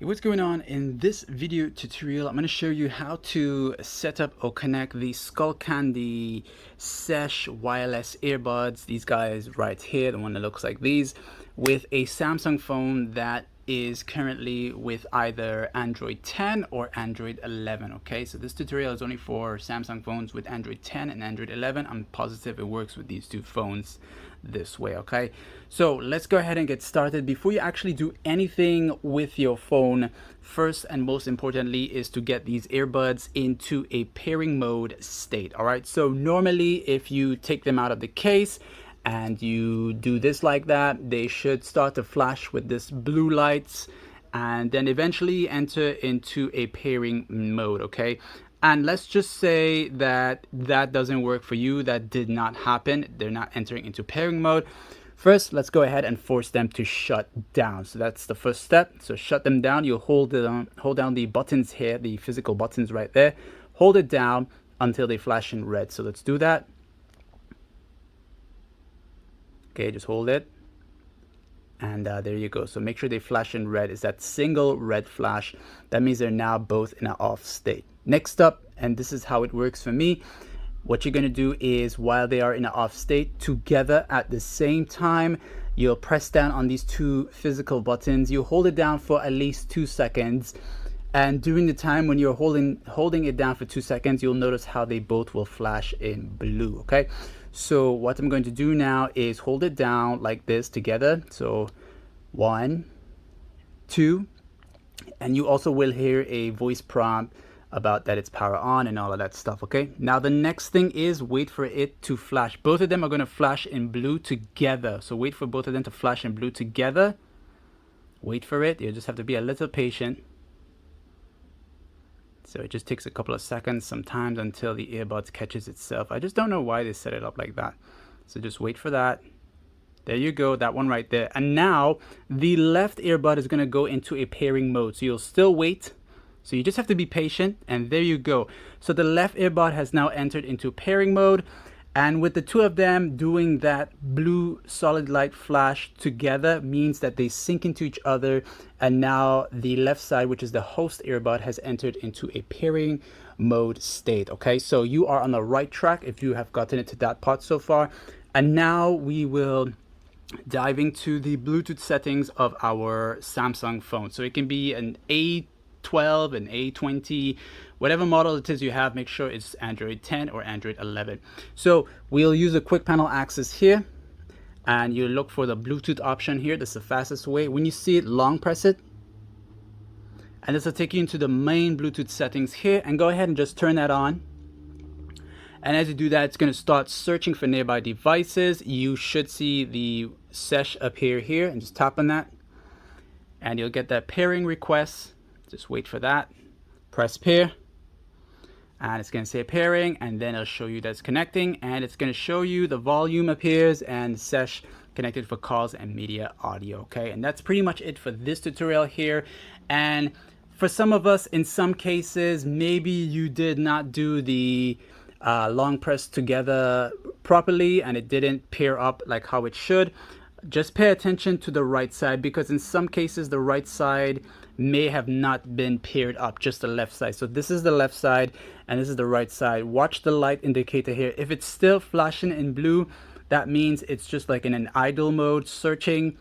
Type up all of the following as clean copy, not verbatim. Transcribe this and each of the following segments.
Hey, what's going on? In this video tutorial, I'm going to show you how to set up or connect the Skullcandy Sesh wireless earbuds, these guys right here, the one that looks like these, with a Samsung phone that is currently with either Android 10 or Android 11. Okay, so this tutorial is only for Samsung phones with Android 10 and Android 11. I'm positive it works with these two phones this way. Okay, so let's go ahead and get started. Before you actually do anything with your phone, first and most importantly is to get these earbuds into a pairing mode state. All right, so normally if you take them out of the case and you do this like that, they should start to flash with this blue lights and then eventually enter into a pairing mode. Okay, and let's just say that that doesn't work for you, that did not happen, they're not entering into pairing mode. First, let's go ahead and force them to shut down. So that's the first step. So shut them down. You'll hold down the buttons here, the physical buttons right there. Hold it down until they flash in red. So let's do that. Okay, just hold it. And there you go. So make sure they flash in red. It's that single red flash. That means they're now both in an off state. Next up, and this is how it works for me, what you're going to do is while they are in an off state together at the same time, you'll press down on these two physical buttons. You hold it down for at least 2 seconds. And during the time when you're holding it down for 2 seconds, you'll notice how they both will flash in blue. Okay, so what I'm going to do now is hold it down like this together. So 1, 2, and you also will hear a voice prompt about that it's power on and all of that stuff. Okay, now the next thing is wait for it to flash. Both of them are going to flash in blue together. So wait for both of them to flash in blue together. Wait for it. You just have to be a little patient. So it just takes a couple of seconds sometimes until the earbuds catches itself. I just don't know why they set it up like that. So just wait for that. There you go, that one right there. And now the left earbud is going to go into a pairing mode. So you'll still wait. So you just have to be patient, and there you go. So the left earbud has now entered into pairing mode. And with the two of them doing that blue solid light flash together means that they sync into each other. And now the left side, which is the host earbud, has entered into a pairing mode state. Okay, so you are on the right track if you have gotten it to that part so far. And now we will dive into the Bluetooth settings of our Samsung phone. So it can be an A12 and A20, whatever model it is you have, make sure it's Android 10 or Android 11. So we'll use a quick panel access here, and you look for the Bluetooth option here. That's the fastest way. When you see it, long press it, and this will take you into the main Bluetooth settings here, and go ahead and just turn that on. And as you do that, it's going to start searching for nearby devices. You should see the Sesh appear here, and just tap on that, and you'll get that pairing request. Just wait for that. Press pair, and it's going to say pairing, and then it'll show you that's connecting, and it's going to show you the volume appears and Sesh connected for calls and media audio. Okay, and that's pretty much it for this tutorial here. And for some of us, in some cases, maybe you did not do the long press together properly and it didn't pair up like how it should. Just pay attention to the right side, because in some cases the right side may have not been paired up, just the left side. So this is the left side and this is the right side. Watch the light indicator here. If it's still flashing in blue, that means it's just like in an idle mode searching.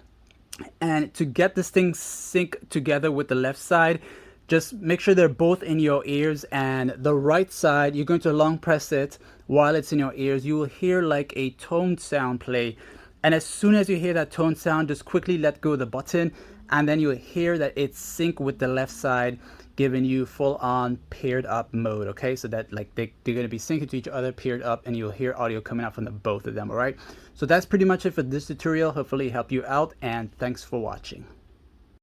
And to get this thing sync together with the left side, just make sure they're both in your ears, and the right side, you're going to long press it while it's in your ears. You will hear like a tone sound play. And as soon as you hear that tone sound, just quickly let go of the button, and then you'll hear that it's sync with the left side, giving you full on paired up mode. Okay, so that like they're going to be syncing to each other, paired up, and you'll hear audio coming out from the both of them. All right, so that's pretty much it for this tutorial. Hopefully it helped you out, and thanks for watching.